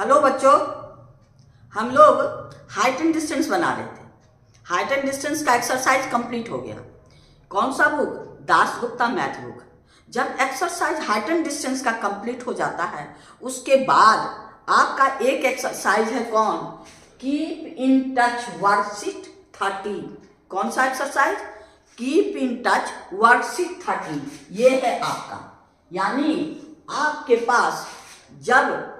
Hello बच्चों, हम लोग हाइट एंड डिस्टेंस बना रहे थे। हाइट एंड डिस्टेंस का एक्सरसाइज कंप्लीट हो गया। कौन सा बुक? Dasgupta math book. जब एक्सरसाइज हाइट एंड डिस्टेंस का कंप्लीट हो जाता है उसके बाद आपका एक एक्सरसाइज है कौन? Keep in touch worksheet 30। कौन सा exercise? Keep in touch worksheet 30। ये है आपका, यानी आपके पास जब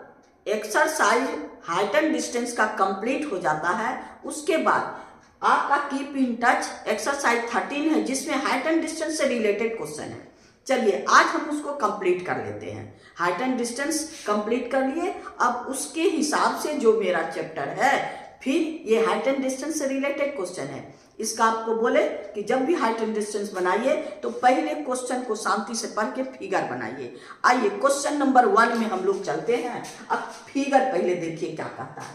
एक्सरसाइज हाइट एंड डिस्टेंस का कंप्लीट हो जाता है उसके बाद आपका कीप इन टच एक्सरसाइज 13 है, जिसमें हाइट एंड डिस्टेंस से रिलेटेड क्वेश्चन है। चलिए आज हम उसको कंप्लीट कर लेते हैं। हाइट एंड डिस्टेंस कंप्लीट कर लिए, अब उसके हिसाब से जो मेरा चैप्टर है, फिर ये हाइट एंड डिस्टेंस से रिलेटेड क्वेश्चन है। इसका आपको बोले कि जब भी हाइट एंड डिस्टेंस बनाइए तो पहले क्वेश्चन को शांति से पढ़ के फिगर बनाइए। आइए क्वेश्चन नंबर 1 में हम लोग चलते हैं। अब फिगर पहले देखिए क्या कहता है।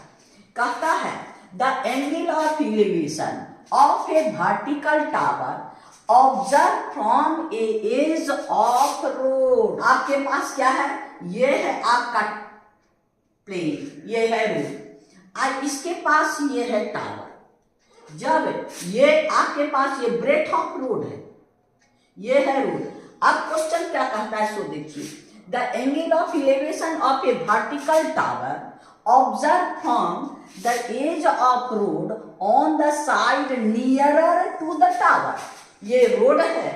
कहता है the angle of elevation of a vertical tower observe from a edge of road. आपके पास क्या है? ये है आपका प्लेन, ये है रोड, और इसके पास ये है टावर। जब ये आपके पास ये ब्रेथ ऑफ रोड है, ये है रोड। अब क्वेश्चन क्या कहता है सो देखिए। The angle of elevation of a vertical tower observe from the edge of road on the side nearer to the tower. ये रोड है,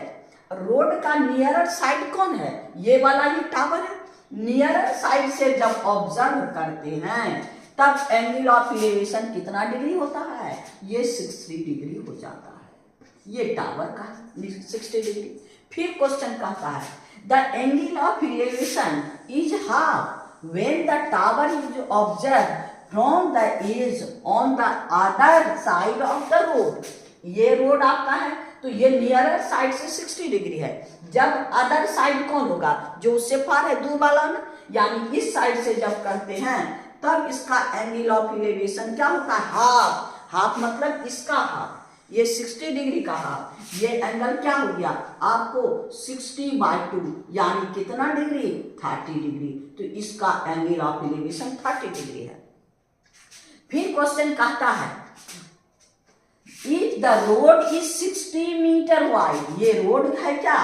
रोड का नियरर साइड कौन है? ये वाला ही टावर है। नियरर साइड से जब ऑब्जर्व करते हैं तब एंगल ऑफ एलिवेशन कितना डिग्री होता है? ये 60 डिग्री हो जाता है। ये टावर का 60 डिग्री। फिर क्वेश्चन कहता है the angle of elevation is half when the tower is observe from the edge on the other side of the road. ये रोड आपका है तो ये नियरर साइड से 60 डिग्री है। जब अदर साइड कौन होगा? जो उससे पार है, दूर वाला ना, यानी इस साइड से जब करते हैं तब इसका एंगल ऑफ एलिवेशन क्या होता है? हाफ। हाफ मतलब इसका हाफ, ये 60 डिग्री का हाफ। ये एंगल क्या हो गया आपको? 60/2, यानी कितना डिग्री? 30 डिग्री। तो इसका एंगल ऑफ एलिवेशन 30 डिग्री है। फिर क्वेश्चन कहता है if the road is 60 metre wide. ये रोड है क्या?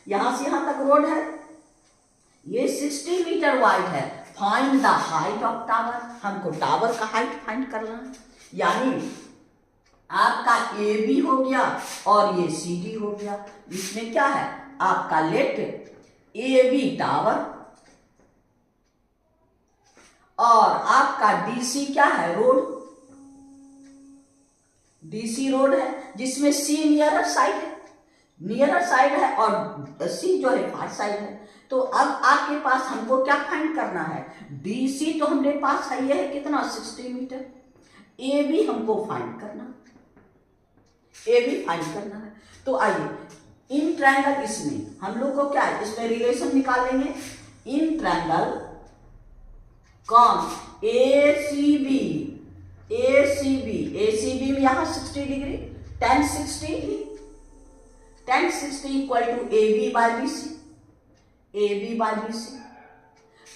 यहां से यहां तक रोड है, ये 60 मीटर वाइड है। Find the height of tower. हमको टावर का हाइट फाइंड करना है, यानी आपका ए बी हो गया और ये सी डी हो गया। इसमें क्या है आपका? लेट ए बी टावर और आपका डी सी क्या है? रोड। डी सी रोड है, जिसमें सी नियरर साइड है, नियरर साइड है, और सी जो है फार साइड है। तो अब आपके पास हमको क्या फाइंड करना है? डी सी तो हमारे पास है, ये है कितना? 60 मीटर। ए बी हमको फाइंड करना, ए बी फाइंड करना है। तो आइए इन ट्रायंगल, इसमें हम लोग को क्या है? इसमें रिलेशन निकालेंगे। इन ट्रायंगल कौन? A C B. A C B, A C B में यहां 60 degree, tan 60 tan 60 equal to A B by B C. A B by B C.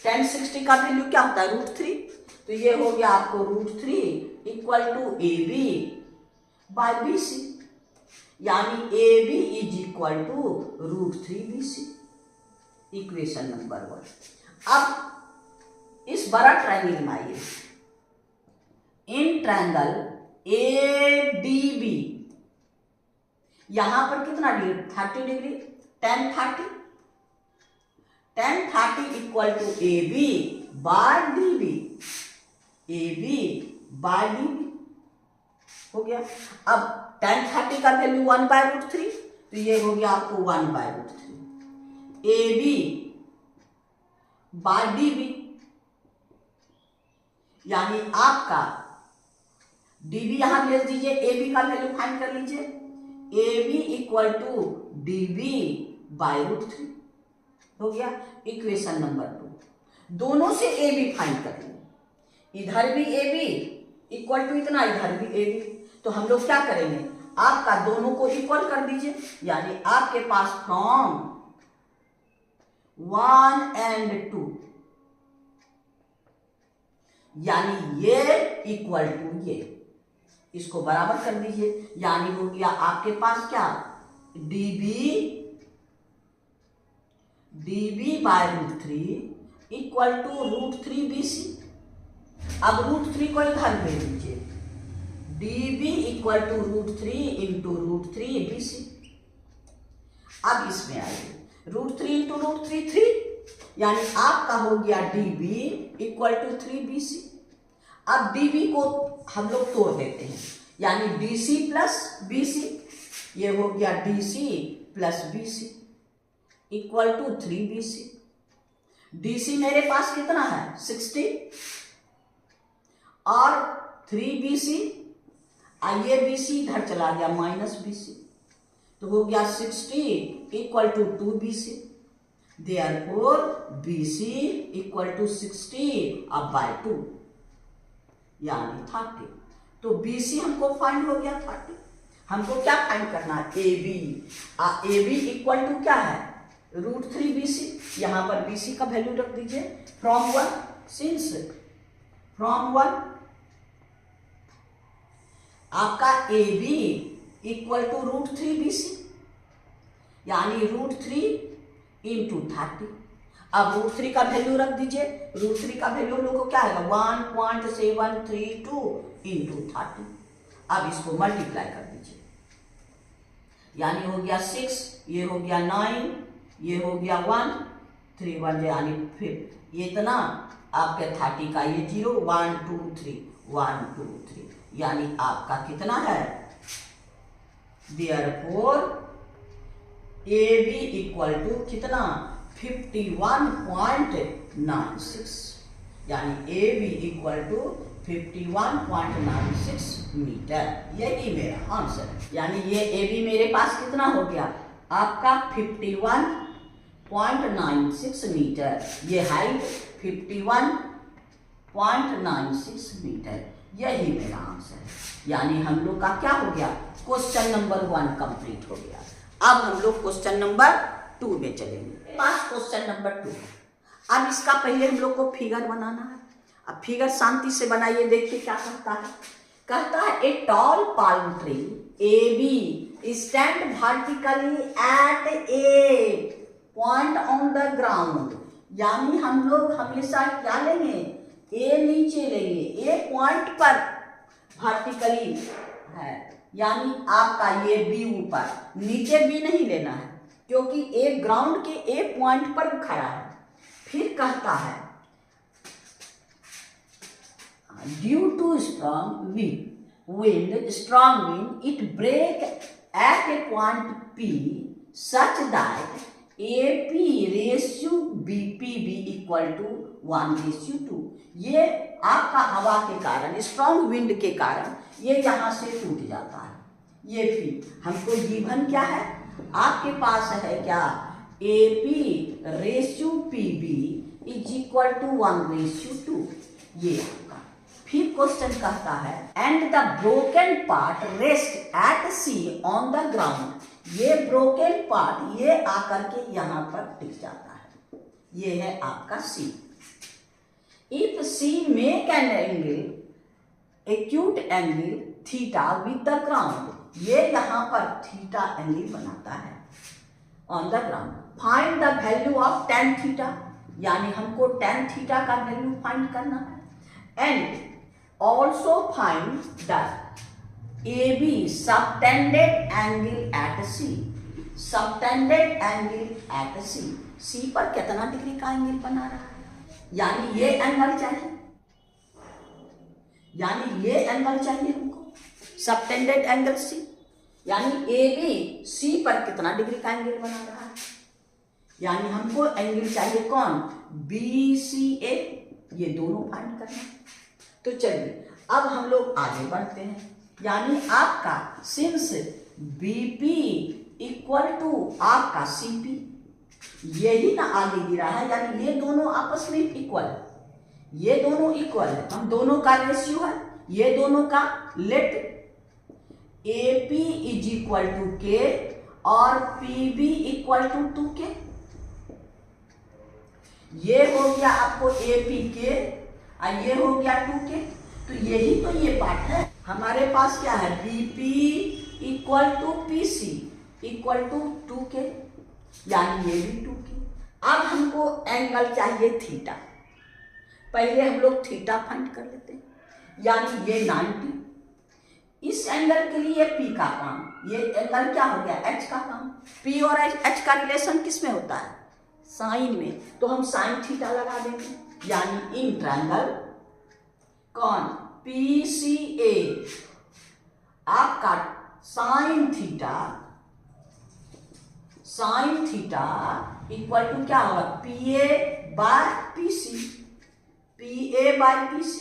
tan 60 का वैल्यू क्या होता है? √3। तो ये हो गया आपको √3 equal to A B by B C, यानी A B is equal to √3 B C. Equation number 1। अब इस बड़ा ट्रायंगल में आइए। इन ट्रायंगल ए डी बी, यहां पर कितना degree? 30 degree. tan 30 equal to A B by D B. A B by D B हो गया। अब tan 30 का वैल्यू 1/√3, तो ये हो गया आपको 1/√3। A B by D B, यानी आपका डी बी यहां भेज दीजिए, ए बी का वैल्यू फाइंड कर लीजिए। A B equal to D B by √3 हो गया। Equation number 2। दोनों से ए बी फाइंड कर लेंगे। इधर भी ए बी इक्वल टू इतना, इधर भी ए बी। तो हम लोग क्या करेंगे? आपका दोनों को इक्वल कर दीजिए, यानी आपके पास फ्रॉम 1 and 2 यानी ये इक्वल टू ये, इसको बराबर कर दीजिए, यानी हो गया आपके पास क्या, dB by √3 equal to √3 BC। अब √3 को इधर ले लीजिए, dB equal to √3 into √3 BC। अब इसमें आइए, √3 इंटू √3 3, यानी आपका हो गया dB इक्वल टू 3 BC। अब dB को हम लोग तोड़ देते हैं, यानी DC प्लस BC, ये हो गया DC plus BC equal to 3 BC। DC मेरे पास कितना है 60 और 3 BC, आइए BC इधर चला गया माइनस BC, तो हो गया 60 equal to 2 BC। Therefore BC equal to 60 अब बाय 2 यानी 30। तो BC हमको फाइंड हो गया 30। हमको क्या फाइंड करना है, AB इक्वल टू क्या है √3 BC। यहां पर BC का वैल्यू रख दीजिए, फ्रॉम 1 सिंस फ्रॉम 1 आपका AB इक्वल टू √3 BC, यानी √3 इंटू 30। अब √3 का वैल्यू रख दीजिए, √3 का वैल्यू लोगों को क्या है 1.732 इंटू 30। अब इसको मल्टीप्लाई कर दीजिए, यानी हो गया 6, ये हो गया 9, ये हो गया 1, 3 1 यानी 5, ये इतना आपके 30 का ये 0 1 2 3 1 2 3, यानी आपका कितना है, देयरफॉर AB इक्वल टू कितना 51.96, यानी AB इक्वल टू 51.96 मीटर, यही मेरा आंसर है। यानी ये AB मेरे पास कितना हो गया आपका 51.96 मीटर, ये हाइट 51.96 मीटर, यही मेरा आंसर है। यानी हम लोग का क्या हो गया, क्वेश्चन नंबर 1 कंप्लीट हो गया। अब हम लोग क्वेश्चन नंबर 2 में चलेंगे। पास क्वेश्चन नंबर 2, अब इसका पहले हम लोग को फिगर बनाना है। अब फिगर शांति से बनाइए, देखिए क्या कहता है। कहता है a tall palm tree AB stand vertically at a point on the ground, यानी हम लोग हमेशा क्या लेंगे, ए नीचे लेंगे, ए पॉइंट पर वर्टिकली है, यानी आपका ये बी ऊपर, नीचे बी नहीं लेना है क्योंकि ए ग्राउंड के ए पॉइंट पर खड़ा है। फिर कहता है due to strong wind it break at a point P such that AP ratio BPB equal to 1:2। ये आपका हवा के कारण, स्ट्रॉन्ग विंड के कारण ये यहाँ से टूट जाता है। ये भी हमको गिवन क्या है, आपके पास है क्या, AP ratio PB is equal to 1:2, ये आपका। फिर क्वेश्चन कहता है and the broken part rest at C on the ground, ये ब्रोकन पार्ट ये आकर के यहाँ पर टिक जाता है, ये है आपका C। If C make an angle acute angle theta with the ground, ये यहाँ पर थीटा एंगल बनाता है on the ground. Find the value of tan theta, यानी हमको tan थीटा का वैल्यू फाइंड करना है। And also find the AB subtended angle at C, subtended angle at C, C पर कितना डिग्री का एंगल बना रहा है, यानी ये एंगल चाहिए, यानी ये एंगल चाहिए हमको, सबटेंडेड एंगल C, यानी AB C पर कितना डिग्री का एंगल बना रहा है, यानी हमको एंगल चाहिए कौन, BCA, ये दोनों फाइंड करना है। तो चलिए अब हम लोग आगे बढ़ते हैं, यानी आपका सिंस BP इक्वल टू आपका CP, यही ना आगे गिरा है, यानी ये दोनों आपस में इक्वल है, ये दोनों इक्वल है, हम दोनों का रेशियो है, ये दोनों का let AP is equal to K और PB इक्वल टू 2K, ये हो गया आपको AP K और ये हो गया 2K। तो यही तो ये पार्ट है। हमारे पास क्या है, BP equal to PC equal to 2K, यानी ये भी 2K। अब हमको एंगल चाहिए थीटा। पहले हम लोग थीटा फाइंड कर लेते हैं, यानी ये 90। इस एंगल के लिए P का काम, ये एंगल क्या हो गया, H का काम। P और H का रिलेशन किस में होता है, साइन में। तो हम साइन थीटा लगा देंगे, यानी इन ट्रायंगल कौन, PCA आपका साइन थीटा इक्वल टू क्या होगा, PA बाय PC।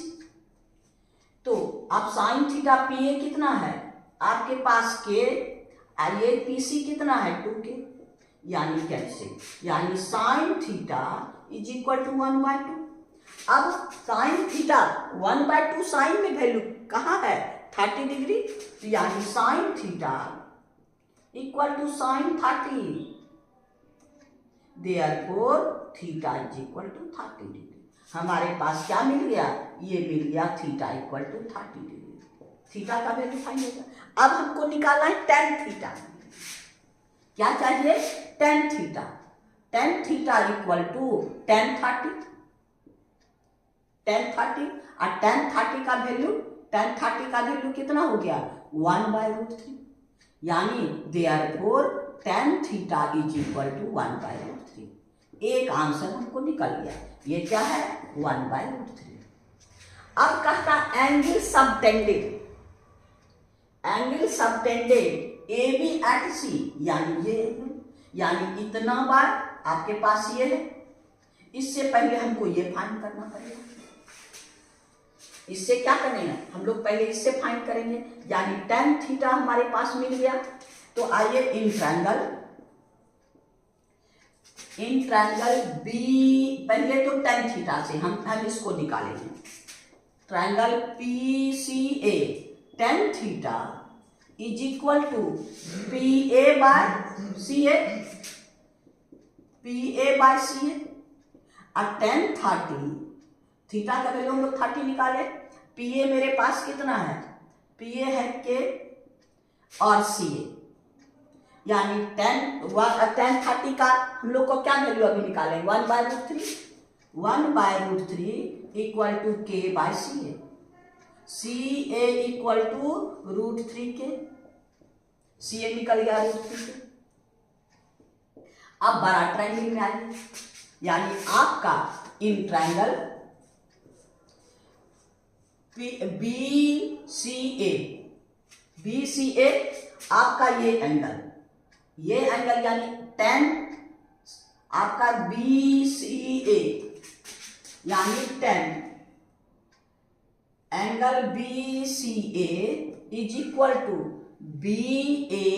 तो अब साइन थीटा PA कितना है आपके पास K, और ये PC कितना है 2K, यानी कैसे, यानी sine theta is equal to 1/2। अब साइन थीटा 1/2 साइन में वैल्यू कहाँ है, 30 डिग्री। तो यानी sine theta equal to sine 30, therefore theta is equal to 30 degree. हमारे पास क्या मिल गया, ये मिल गया theta equal to 30 degree. Theta का वैल्यू फाइंड हो गया। अब हमको निकालना है टेन थीटा। क्या चाहिए, tan theta. Tan theta equal to tan 30 और टेन 30 का वैल्यू कितना हो गया, 1/√3, यानी therefore tan theta is equal to 1/√3। एक आंसर हमको निकल गया, ये क्या है 1/√3। अब कहता angle subtended AB at C, यानी ये, यानी इतना बार आपके पास ये है। इससे पहले हमको ये फाइंड करना पड़ेगा। इससे क्या करेंगे हम लोग, पहले इससे फाइंड करेंगे, यानी टेन थीटा हमारे पास मिल गया। तो आइए इन ट्रायंगल B, पहले तो टेन थीटा से हम इसको निकालेंगे। Triangle PCA tan theta is equal to PA by CA और टेन 30 थीटा का वैल्यू हम लोग 30 निकाले। PA मेरे पास कितना है, PA है K और CA, यानी टेन 30 का हम लोग को क्या वैल्यू अभी निकालेंगे, 1/√3 equal to K by CA equal to √3K। CA निकल गया √3K। अब बड़ा ट्रायंगल में आइए, यानी आपका इन ट्रायंगल BCA आपका ये एंगल यानी टेन आपका BCA यानी tan angle BCA is equal to BA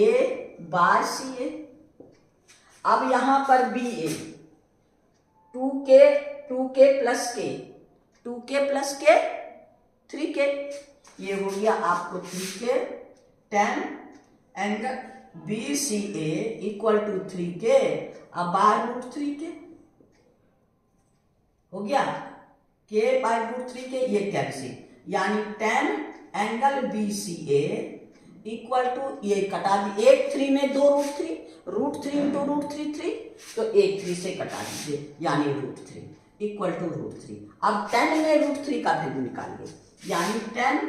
by CA। अब यहां पर BA 2K plus K 3K, ये हो गया आपको 3K। Tan angle BCA equal to 3K अब √3K हो गया, K/√3K ये कैंसिल, यानी tan angle BCA equal to, ये कटा दी, एक 3 में 2 √3 इंटू √3 3, तो एक 3 से कटा दीजिए, यानी √3 इक्वल टू √3। अब 10 में √3 का वैल्यू निकालिए, यानी 10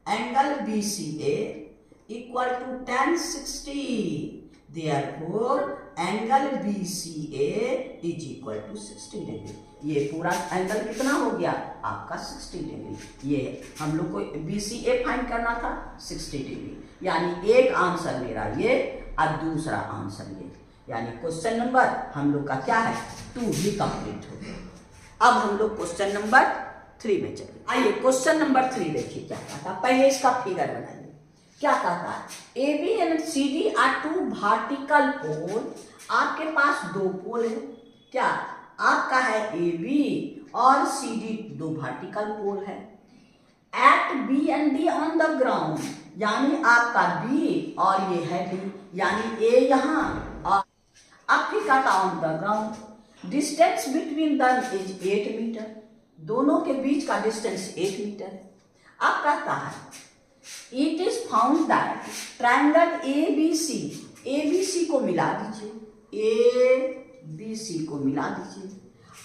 angle BCA equal to 1060, therefore angle BCA is equal to 60 degree. ये पूरा एंगल कितना हो गया आपका 60 डिग्री। ये हम लोग को BCA फाइंड करना था 60 डिग्री, यानी एक आंसर मेरा ये और दूसरा आंसर ये, यानी क्वेश्चन नंबर हम लोग का क्या है 2 भी कंप्लीट हो गया। अब हम लोग क्वेश्चन नंबर 3 में चले। आइए क्वेश्चन नंबर 3 देखिए क्या कहता है। पहले इसका फिगर बनाइए। क्या कहता है, AB and CD are 2 vertical pole. आपके पास 2 पोल है, क्या आपका है AB और CD 2 वर्टिकल पोल है। At B and D on the ground, यानी आपका B और ये है D, यानी A यहाँ और अब फिर कहता on the ground. Distance between them is 8 metre. दोनों के बीच का डिस्टेंस 8 मीटर है। अब कहता है it is found that triangle ABC को मिला दीजिए, ABC को मिला दीजिए।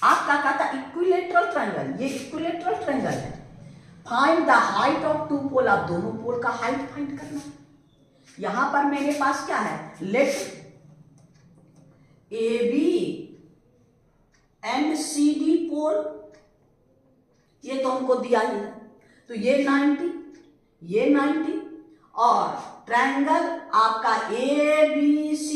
आपका कहता है इक्विलेटरल ट्रायंगल, ये इक्विलेटरल ट्रायंगल है। Find the height of two pole, आप दोनों पोल का हाइट फाइंड करना है। यहां पर मेरे पास क्या है, लेट AB एंड CD पोल, ये तो हमको दिया ही है, तो ये 90 और ट्रायंगल आपका ABC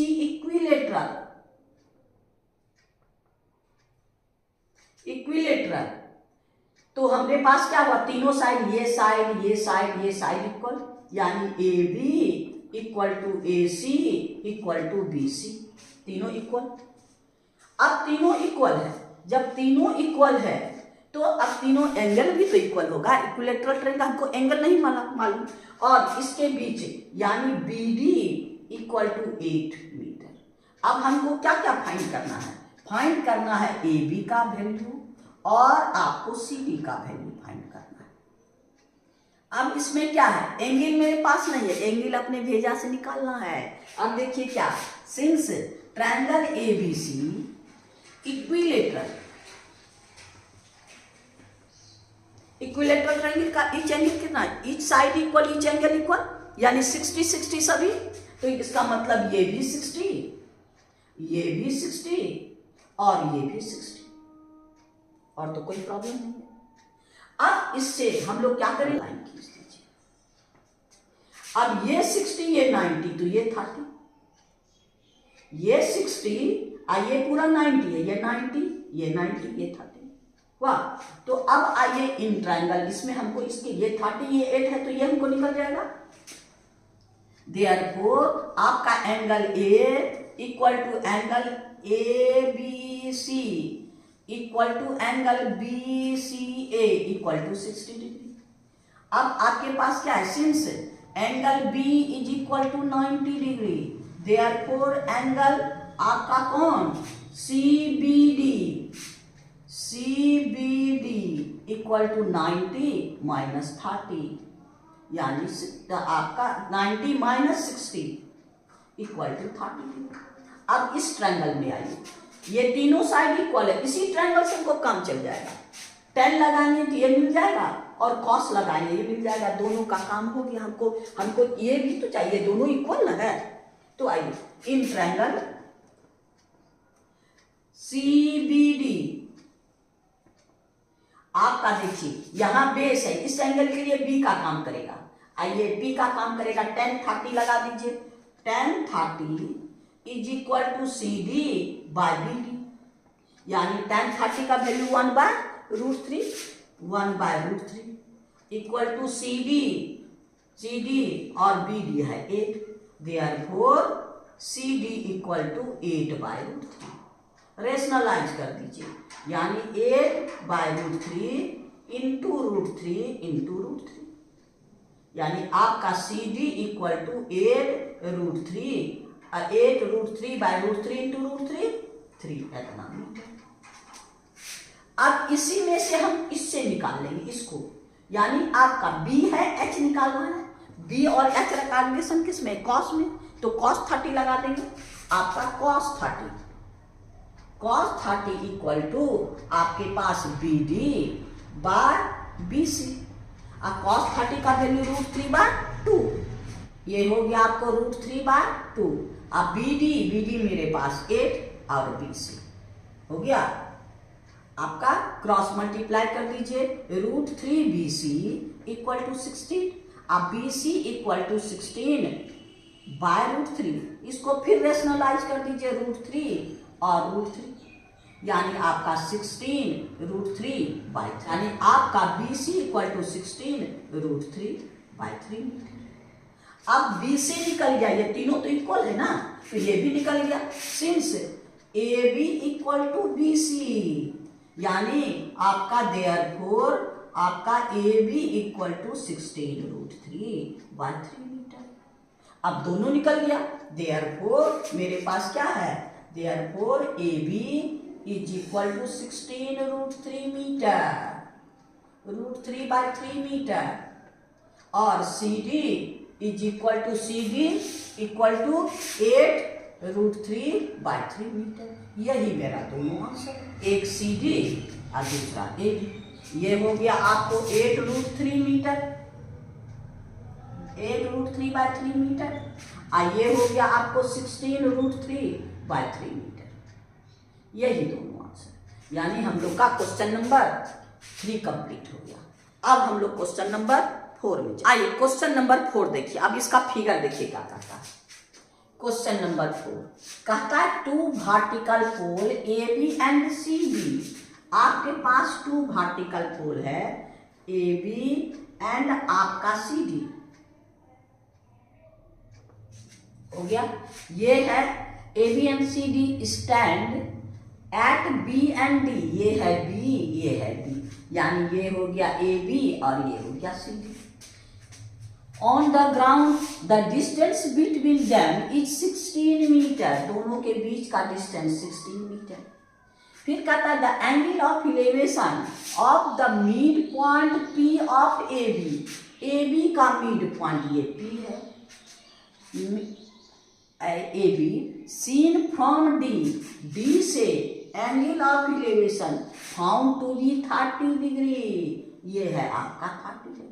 इक्विलेटरल, तो हमारे पास क्या हुआ, तीनों साइड, ये साइड इक्वल, यानी AB equal to AC equal to BC, तीनों इक्वल। अब तीनों इक्वल है, जब तीनों इक्वल है तो अब तीनों एंगल भी तो इक्वल होगा। इक्विलेटरल ट्रायंगल हमको एंगल नहीं मालूम, और इसके बीच यानी BD इक्वल टू 8 मीटर। अब हमको क्या क्या फाइंड करना है, फाइंड करना है AB का वैल्यू और आपको CD का वैल्यू फाइंड करना है। अब इसमें क्या है, एंगल मेरे पास नहीं है, एंगल अपने भेजा से निकालना है। अब देखिए क्या, since triangle ABC equilateral triangle का ईच एंगल कितना है, each side equal, each angle equal, यानी 60 सभी। तो इसका मतलब ये भी 60, ये भी 60 और ये भी 60, और तो कोई प्रॉब्लम नहीं है। अब इससे हम लोग क्या करें, लाइन खींच दीजिए। अब ये 60, ये 90, तो ये 30, ये 60 ये पूरा 90 है, ये 90, ये 90, ये 30 वाह। तो अब आइए इन ट्रायंगल, इसमें हमको इसके ये 30, ये 8 है, तो ये हमको निकल जाएगा। देयरफॉर आपका angle A equal to angle ABC equal to angle BCA equal to 60 degree. अब आपके पास क्या है, since angle B is equal to 90 degree, therefore angle आपका कौन, CBD इक्वल टू 90 माइनस 30, यानी आपका 90 माइनस 60 इक्वल टू 30। अब इस ट्रायंगल में आइए, ये तीनों साइड इक्वल है, इसी ट्रायंगल से हमको काम चल जाएगा। 10 लगाएंगे तो ये मिल जाएगा, और कॉस लगाएंगे ये मिल जाएगा, दोनों का काम हो गया। हमको ये भी तो चाहिए, दोनों इक्वल ना है। तो आइए इन ट्रायंगल CBD आपका देखिए यहां बेस है, इस एंगल के लिए B का काम करेगा। आइए B का काम करेगा, tan 30 लगा दीजिए, tan 30 is equal to CD by BD, यानी tan 30 का वैल्यू 1/√3 इक्वल टू CD और BD है 8, therefore CD equal to 8/√3। Rationalise कर दीजिए, यानी 8/√3 इंटू √3, यानी आपका CD इक्वल टू 8√3 8√3/√3 इंटू √3 इतना मीटर। अब इसी में से हम इससे निकाल लेंगे इसको, यानी आपका B है, H निकालना है, B और H का रिलेशन किस में, कॉस में, तो cos 30 लगा देंगे। आपका cos 30 इक्वल टू आपके पास BD बाय BC। अब cos 30 का वैल्यू √3/2, ये हो गया आपको √3/2। अब BD मेरे पास 8 और BC हो गया। आपका क्रॉस मल्टीप्लाई कर दीजिए, √3BC इक्वल टू 16। अब BC इक्वल टू 16/√3, इसको फिर रेशनलाइज कर दीजिए, √3 और √3, यानी आपका 16√3/3, यानी आपका BC इक्वल टू 16√3/3। अब BC निकल गया, ये तीनों तो इक्वल है ना, तो ये भी निकल गया। Since AB equal to BC, यानी आपका देयरफॉर आपका AB इक्वल टू 16√3/3 मीटर। अब दोनों निकल गया, देयरफॉर मेरे पास क्या है, therefore AB is equal to 16√3 metre. √3/3 metre और CD is equal to 8 √3/3 metre. यही मेरा दोनों आंसर, एक CD और दूसरा AB। ये हो गया आपको 8 √3 मीटर, 8 √3/3 मीटर, और ये हो गया आपको 16 √3/3 मीटर। यही दोनों आंसर, यानी हम लोग का क्वेश्चन नंबर 3 कंप्लीट हो गया। अब हम लोग क्वेश्चन नंबर 4 में आइए। क्वेश्चन नंबर 4 देखिए, अब इसका फिगर देखिए क्या कहता है। क्वेश्चन नंबर 4 कहता है 2 vertical pole AB and CD। आपके पास 2 वर्टिकल पोल है AB एंड आपका CD। हो गया, ये है AB and CD stand at B and D। ये है B, ये है D, यानी ये हो गया AB और ये हो गया CD। On the ground the distance between them is 16 metre. दोनों के बीच का डिस्टेंस 16 मीटर। फिर कहता है the angle of elevation of the mid point P of AB। AB का मिड पॉइंट ये P है, AB seen from D। D से angle of elevation found to be 30 degree. ये है आपका 30 डिग्री।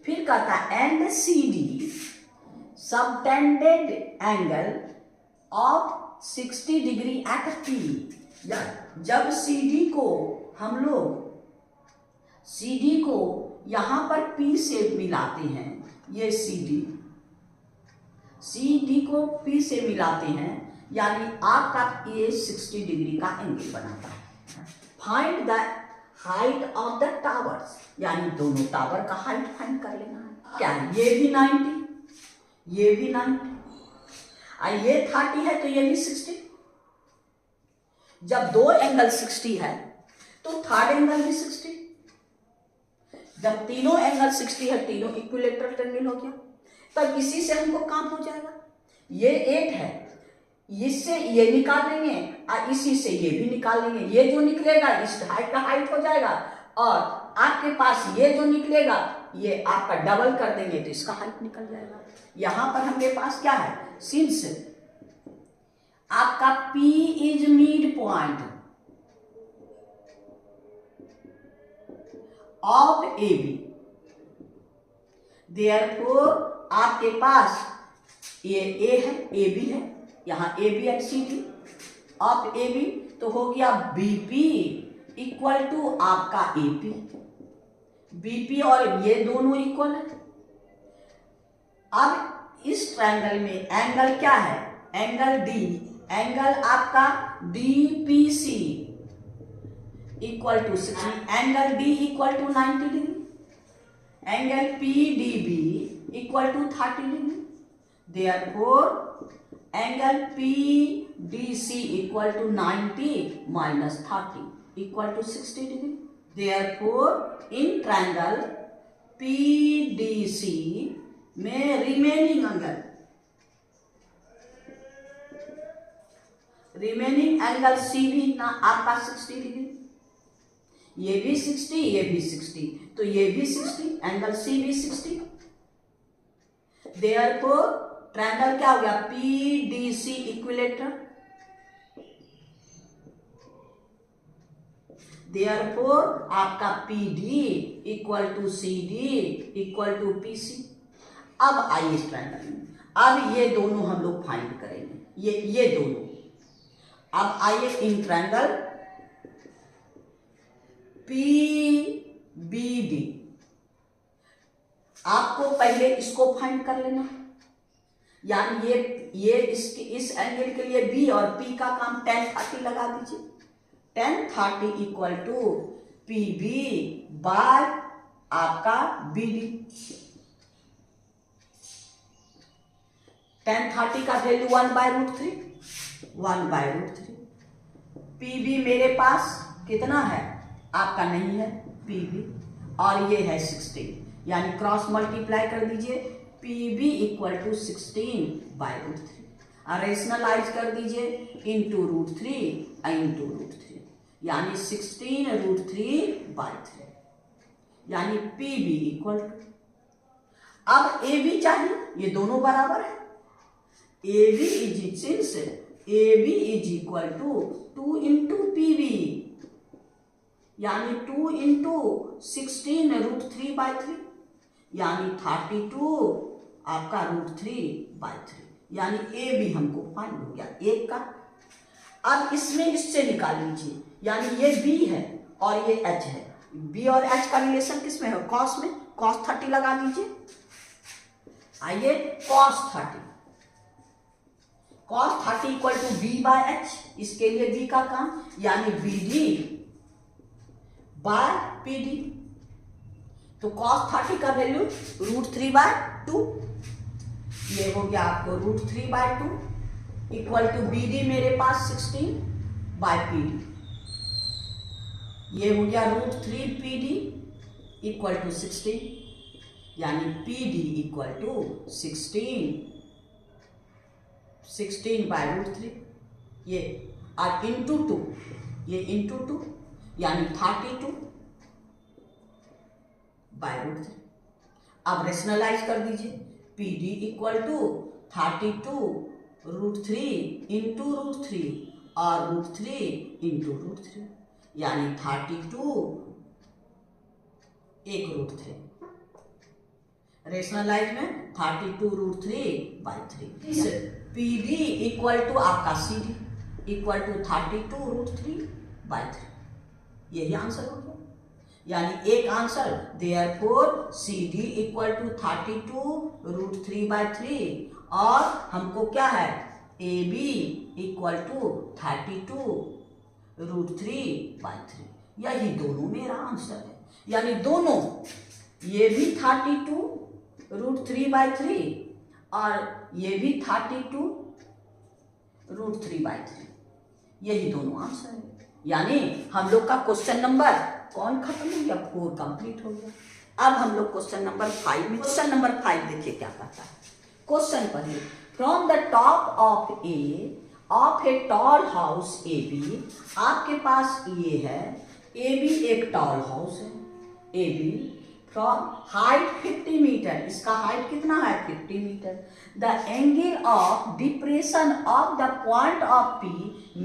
फिर कहता है and CD subtended angle of 60 degree at P। जब CD को हम लोग CD को यहां पर P से मिलाते हैं, ये CD को P से मिलाते हैं, यानी आपका ये 60 डिग्री का एंगल बनाता है। Find the height of the towers, यानी दोनों टावर का हाइट फाइंड कर लेना है। क्या है, ये भी 90, ये भी 90, और ये 30 है तो ये भी 60। जब दो एंगल 60 है तो थर्ड एंगल भी 60। जब तीनों एंगल 60 है, तीनों इक्विलेटरल ट्रायंगल हो गया, तब इसी से हमको काम हो जाएगा। ये 8 है, इससे ये निकाल लेंगे और इसी से ये भी निकाल लेंगे। ये जो निकलेगा इस हाइट का हाइट हो जाएगा, और आपके पास ये जो निकलेगा ये आपका डबल कर देंगे तो इसका हाइट निकल जाएगा। यहां पर हमारे पास क्या है, सिंस आपका P is mid point of AB, therefore आपके पास ये A है, AB है, यहाँ AB and CD of AB, तो हो गया BP इक्वल टू आपका AP। BP और ये दोनों इक्वल है। अब इस ट्रायंगल में एंगल क्या है, एंगल D, एंगल आपका DPC इक्वल टू 60, एंगल D equal to 90 degree, angle PDB equal to 30 degree. Therefore angle PDC equal to 90 minus 30 equal to 60 degree. Therefore in triangle PDC में remaining angle CB ना आपका 60 degree, ये भी 60, ये भी 60, तो ये भी 60, एंगल CB 60। देयरफॉर ट्रायंगल क्या हो गया, PDC इक्विलेटरल। देयरफॉर आपका PD equal to CD equal to PC। अब आइए इस ट्रायंगल में, अब ये दोनों हम लोग फाइंड करेंगे, ये दोनों। अब आइए इन ट्रायंगल PBD, आपको पहले इसको फाइंड कर लेना है, यानी ये इसके इस एंगल के लिए B और P का काम tan 30 लगा दीजिए। tan 30 equal to PB by आपका BD। tan 30 का वैल्यू 1/√3, 1/√3। PB मेरे पास कितना है, आपका नहीं है PB, और ये है 16, यानी क्रॉस मल्टीप्लाई कर दीजिए, PB इक्वल टू 16/√3, और रेशनलाइज कर दीजिए इंटू √3 इंटू √3, यानी 16√3/3। यानी पी बी इक्वल टू, अब ए बी चाहिए, ये दोनों बराबर है, A B is equal to 2 into P B, यानी 2 इंटू 16√3/3, यानी 32 आपका √3/3, यानी ए बी हमको फाइंड हो गया एक का। अब इसमें इससे निकाल लीजिए, यानी ये बी है और ये एच है, बी और एच का रिलेशन किस में है, कॉस में, cos 30 लगा लीजिए। आइए cos 30 इक्वल टू b/h, इसके लिए b का काम, यानी bd बाय pd, तो cos 30 का वैल्यू √3/2, ये हो गया आपको √3/2 इक्वल टू bd मेरे पास 16/pd, ये हो गया √3pd इक्वल टू 16, यानी pd इक्वल टू 16/√3, ये और इंटू 2, ये इंटू 2, यानी 32/√3। अब रेशनलाइज कर दीजिए, pd इक्वल टू 32√3 इंटू √3 और √3 इंटू √3, यानी 32 एक √3, रेशनलाइज में 32√3/3। पीडी इक्वल टू आपका सीडी इक्वल टू 32√3/3, यही आंसर हो गया, यानी एक answer, therefore CD equal to 32√3/3, और हमको क्या है, ए बी इक्वल टू 32√3/3, यही दोनों मेरा आंसर है, यानी दोनों, ये भी 32√3/3 और ये भी 32√3/3, यही दोनों आंसर है, यानी हम लोग का क्वेश्चन नंबर कौन खत्म हो गया, 4 कंप्लीट हो गया। अब हम लोग क्वेश्चन नंबर 5 में, क्वेश्चन नंबर 5 देखिए क्या कहता है। क्वेश्चन पढ़िए, from the top of a tall house A B, आपके पास ये है, ए बी एक टॉल हाउस है, A B from height 50 metre, इसका हाइट कितना है 50 metre, the angle of depression of the point of P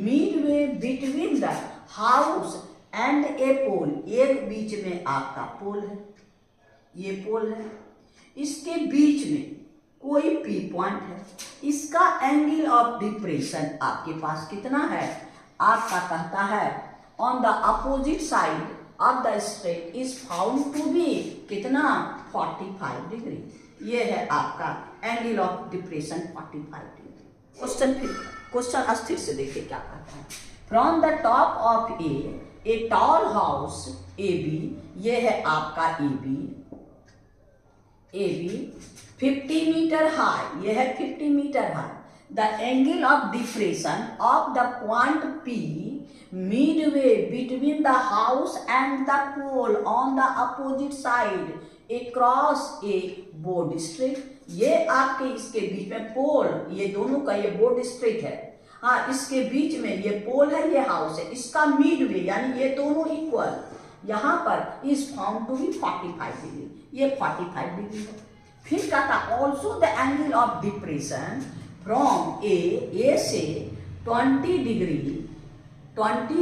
midway between the house and a pole, एक बीच में आपका पोल है, ये पोल है, इसके बीच में कोई पी पॉइंट है, इसका एंगल ऑफ डिप्रेशन आपके पास कितना है, आपका कहता है on the opposite side of the straight is found to be कितना 45 डिग्री, ये है आपका angle of depression 45 degree. Question अस्थिर से देखिए क्या कहता है, from the top of a tall house A B, ये है आपका ए बी 50 मीटर हाई, ये है 50 metre high, the angle of depression of the point P midway between the house and the pole on the opposite side across a board straight, ये आपके इसके बीच में पोल, ये दोनों का ये बोर्ड स्ट्रेट है, हाँ इसके बीच में ये पोल है, ये हाउस है, इसका मिडवे यानी ये दोनों इक्वल, यहाँ पर is found to be 45 degree, ये 45 डिग्री है। फिर कहता also the angle of depression from A से 20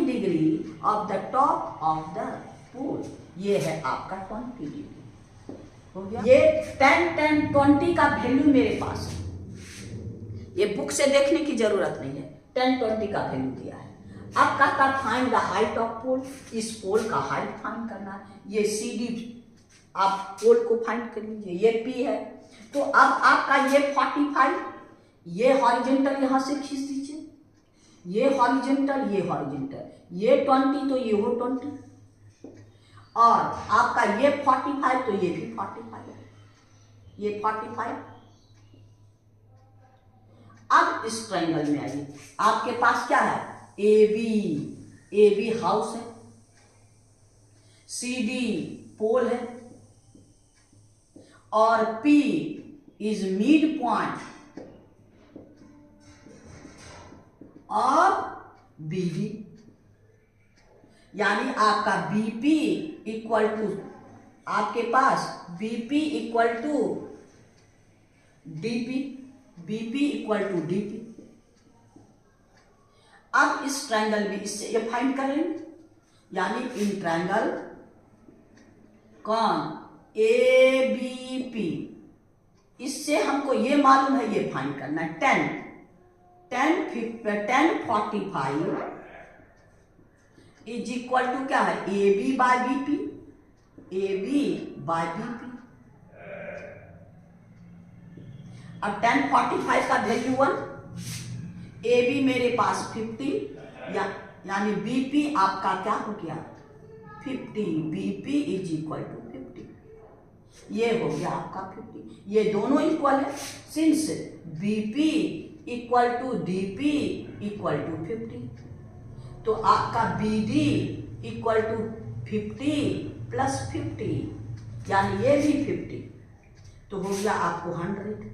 degree of the top of the pole, ये है आपका 20 डिग्री हो गया। ये 10-10-20 का वैल्यू मेरे पास है, ये बुक से देखने की जरूरत नहीं है, 10-20 का वैल्यू दिया है। अब कहता फाइंड द हाइट ऑफ पोल, इस पोल का हाइट फाइंड करना है, ये सी डी आप पोल को फाइंड कर लीजिए, ये पी है, तो अब आपका ये 45, ये हॉरिजॉन्टल यहां से खींच दीजिए, ये हॉरिजॉन्टल, ये 20 तो ये हो 20, और आपका ये 45 तो ये भी 45 है, ये 45। अब इस ट्रायंगल में आइए, आपके पास क्या है, ए बी हाउस है, सी डी पोल है, और P is mid point of BD, यानी आपका बीपी इक्वल टू आपके पास BP equal to DP, BP equal to DP. अब इस ट्रायंगल में इससे ये फाइंड कर लेंगे, यानी इन ट्रायंगल कौन ABP, इससे हमको ये मालूम है, ये फाइंड करना है 10 45 इज इक्वल टू क्या है AB by BP, AB by BP। अब 10 45 का वैल्यू 1, AB मेरे पास 50 यानी BP आपका क्या हो गया 50, BP इज इक्वल टू 50, ये हो गया आपका 50। ये दोनों इक्वल है, since BP equal to DP equal to 50, तो आपका BD इक्वल टू 50 प्लस 50, यानी ये भी 50, तो हो गया आपको 100।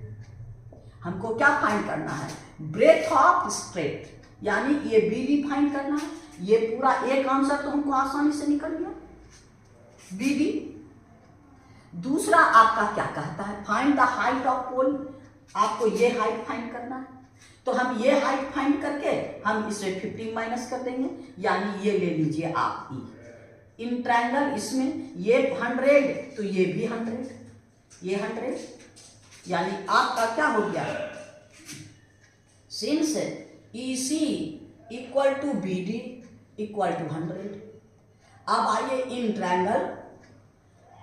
हमको क्या फाइंड करना है, ब्रेथ ऑफ स्ट्रेट, यानी ये BD फाइंड करना है। ये पूरा एक आंसर तो हमको आसानी से निकल गया BD। दूसरा आपका क्या कहता है, फाइंड द हाइट ऑफ पोल, आपको ये हाइट फाइंड करना है, तो हम ये हाइट फाइंड करके हम इसे 50 माइनस कर देंगे, यानी ये ले लीजिए आप E। इन ट्रायंगल इसमें ये 100 तो ये भी 100, ये 100, यानी आपका क्या हो गया, since EC equal to BD equal to 100। अब आइए इन ट्रायंगल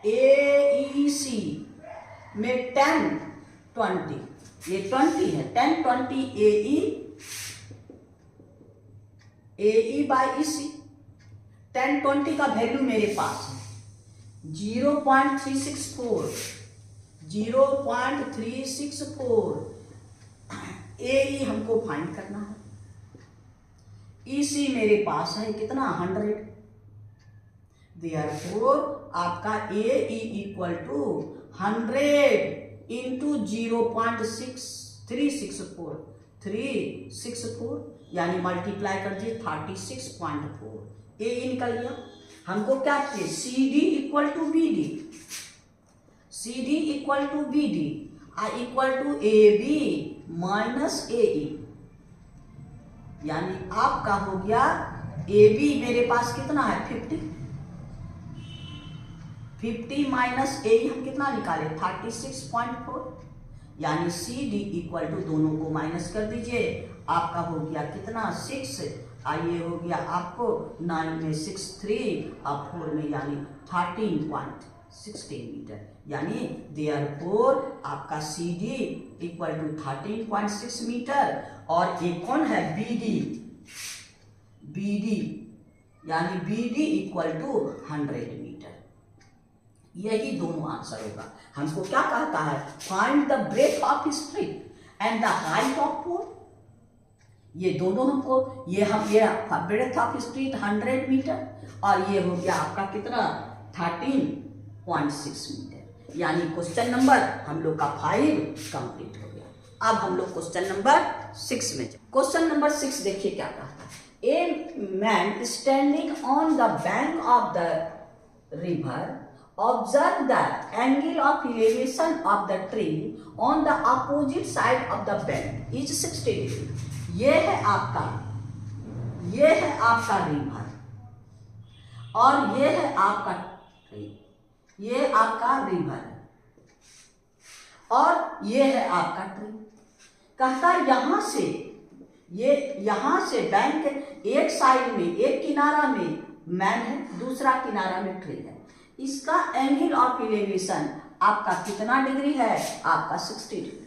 AEC में 10 20, ये 20 है, 10 20 AE बाई EC। 10 20 का वैल्यू मेरे पास है 0.364, 0.364। AE हमको फाइंड करना है, EC मेरे पास है कितना 100, देयरफॉर आपका AE इक्वल टू 100 इंटू 0.364, यानी मल्टीप्लाई कर दिए 36.4, AE निकल गया। हमको क्या चाहिए, CD equal to BD, CD equal to BD equal to AB minus AE, यानी आपका हो गया AB मेरे पास कितना है 50 माइनस AE हम कितना निकाले 36.4, यानी CD इक्वल टू दोनों को माइनस कर दीजिए, आपका हो गया कितना 6, आइए हो गया आपको 9 में 6 3 और 4 में यानी 13.16 मीटर, यानी देयरफॉर आपका CD इक्वल टू 13.6 मीटर। और एक कौन है BD, यानी BD इक्वल टू 100 मीटर। यही दोनों आंसर होगा। हमको क्या कहता है, find the breadth of strip and the height of pole. ये दोनों हमको, ये ब्रेथ ऑफ स्ट्रिट 100 मीटर और ये हो गया आपका कितना 13.6 मीटर, यानी क्वेश्चन नंबर हम लोग का 5 कंप्लीट हो गया। अब हम लोग क्वेश्चन नंबर 6 में, क्वेश्चन नंबर 6 देखिए क्या कहता है, a man standing on the bank of the river observe the angle of elevation of the tree on the opposite side of the bank is 60 degree। ये है आपका रिवर और ये है आपका ट्री, ये आपका रिवर है और ये है आपका ट्री। कहता है यहां से बैंक एक साइड में, एक किनारा में मैन है, दूसरा किनारा में ट्री है, इसका एंगल ऑफ इलेवेशन आपका कितना डिग्री है, आपका 60 डिग्री।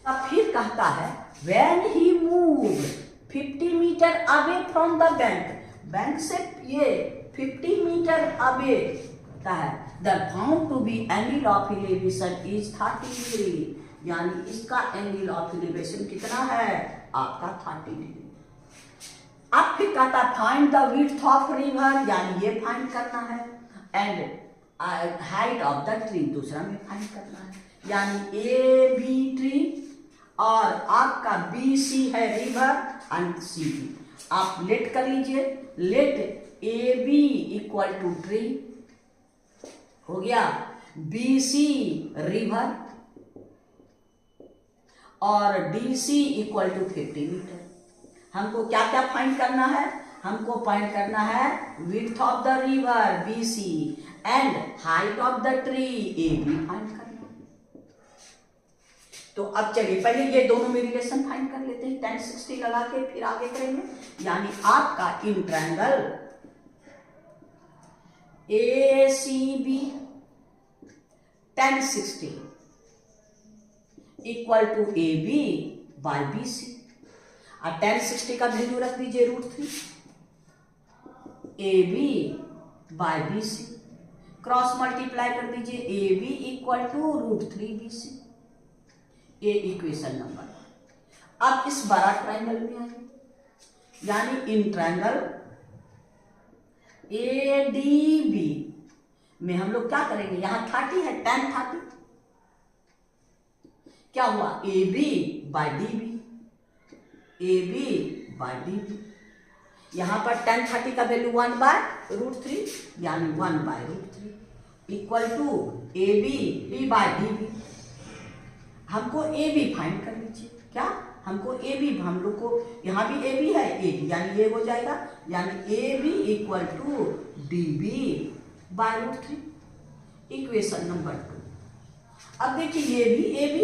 अब फिर कहता है when he move 50 metre away from the bank से ये 50 मीटर अवे है, the found to be angle of elevation is 30 degree, यानी इसका एंगल ऑफ इलेवेशन कितना है, आपका 30 डिग्री। अब फिर कहता है find the width of river, यानी ये फाइंड करना है, and height of the tree दूसरा में फाइंड करना है, यानी AB ट्री और आपका BC है रिवर एंड CD। आप लेट कर लीजिए, let AB equal to tree हो गया BC रिवर और DC इक्वल टू 50 मीटर। हमको क्या क्या फाइंड करना है? हमको फाइंड करना है width of the river BC and height of the tree AB find करना है। तो अब चलिए पहले ये दोनों में रिलेशन फाइंड कर लेते हैं, tan 60 लगा के फिर आगे करेंगे। यानी आपका in triangle ACB tan 60 equal to AB by BC। और tan 60 का वैल्यू रख दीजिए √3, AB by BC, cross multiply कर दीजिए AB इक्वल टू √3 BC। ये इक्वेशन नंबर। अब इस बड़ा ट्रायंगल में आइए, यानी इन ट्रायंगल ADB में हम लोग क्या करेंगे? यहां 30 है, tan 30 क्या हुआ? AB by DB, AB by DB। यहां पर tan 30 का वैल्यू 1 बाय √3 यानी 1 by √3 equal to AB by DB। हमको AB फाइंड कर लीजिए। क्या? हमको AB, हम लोग को यहाँ भी AB है, AB यानी ये हो जाएगा, यानी AB equal to DB by √3 equation number 2। अब देखिए ये भी AB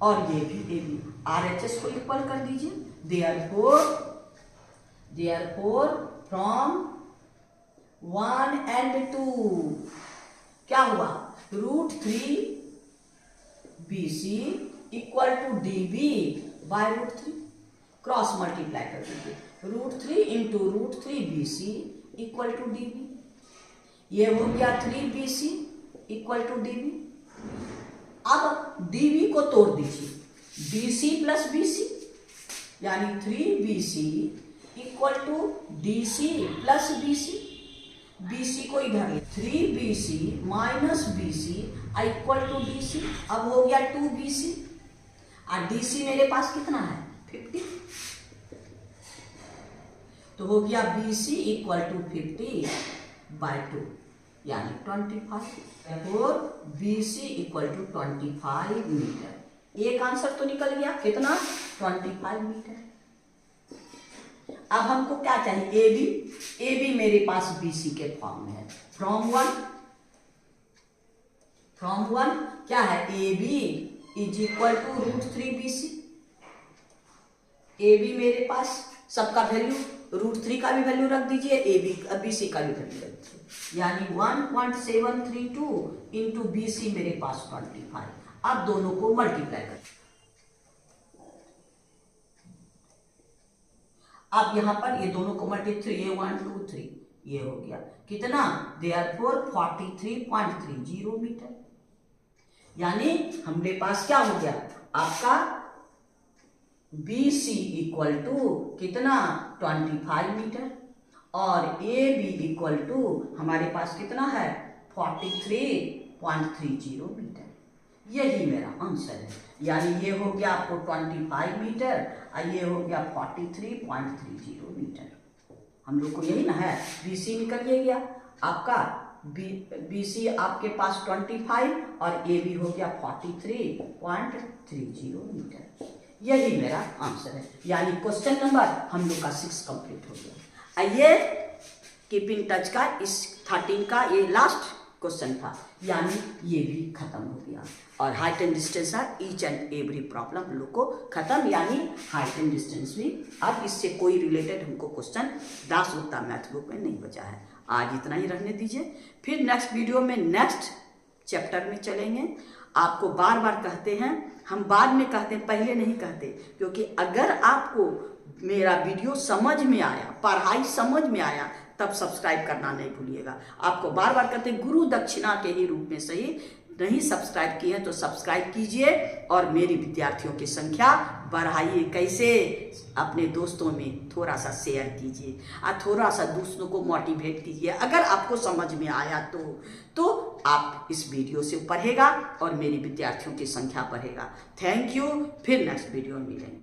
और ये भी AB, RHS को इक्वल कर दीजिए। Therefore from 1 and 2 क्या हुआ? √3 BC equal to DB by √3, cross multiply कर दीजिए, √3 into √3 BC equal to DB। ये हो गया 3 BC इक्वल टू DB। अब DB को तोड़ दीजिए, DC प्लस BC यानी 3 BC equal to DC plus BC। BC को इधर 3 BC minus BC equal to DC। अब हो गया 2 BC और DC मेरे पास कितना है? 50। तो हो गया BC इक्वल टू 50 बाय 2 यानी 25। और BC इक्वल टू 25 मीटर। एक आंसर तो निकल गया, कितना? 25 मीटर। अब हमको क्या चाहिए? AB मेरे पास BC के फॉर्म में है। फ्रॉम 1 क्या है? AB is equal to √3 BC। AB मेरे पास सबका वैल्यू, √3 का भी वैल्यू रख दीजिए, BC का भी वैल्यू रख दीजिए, यानी 1.732 इंटू BC मेरे पास 25। अब दोनों को मल्टीप्लाई कर, अब यहां पर ये दोनों को मल्टीप्लाई, ये 1 2 3 ये हो गया कितना? Therefore 43.30 metre. यानी हमारे पास क्या हो गया? आपका BC इक्वल टू कितना? 25 मीटर और AB इक्वल टू हमारे पास कितना है? 43.30 मीटर। यही मेरा आंसर है। यानी ये हो गया आपको 25 मीटर और ये हो गया 43.30 मीटर। हम लोग को यही ना है, BC निकल ये गया आपका, BC आपके पास 25 और AB हो गया 43.30 मीटर। यही मेरा आंसर है। यानी क्वेश्चन नंबर हम लोग का 6 कंप्लीट हो गया। आइए कीप इन टच का इस 13 का ये लास्ट क्वेश्चन था, यानी ये भी खत्म हो गया। और हाइट एंड डिस्टेंस है, ईच एंड एवरी प्रॉब्लम हम लोग को खत्म, यानी हाइट एंड डिस्टेंस भी। अब इससे कोई रिलेटेड हमको क्वेश्चन दासगुप्ता मैथ बुक में नहीं बचा है। आज इतना ही रहने दीजिए, फिर नेक्स्ट वीडियो में नेक्स्ट चैप्टर में चलेंगे। आपको बार बार कहते हैं, हम बाद में कहते हैं, पहले नहीं कहते, क्योंकि अगर आपको मेरा वीडियो समझ में आया, पढ़ाई समझ में आया, तब सब्सक्राइब करना नहीं भूलिएगा। आपको बार बार कहते हैं, गुरु दक्षिणा के ही रूप में सही, नहीं सब्सक्राइब किए हैं तो सब्सक्राइब कीजिए और मेरी विद्यार्थियों की संख्या बढ़ाइए। कैसे? अपने दोस्तों में थोड़ा सा शेयर कीजिए और थोड़ा सा दूसरों को मोटिवेट कीजिए। अगर आपको समझ में आया तो आप इस वीडियो से पढ़ेगा और मेरी विद्यार्थियों की संख्या बढ़ेगा। Thank you. फिर नेक्स्ट वीडियो में मिलेंगे।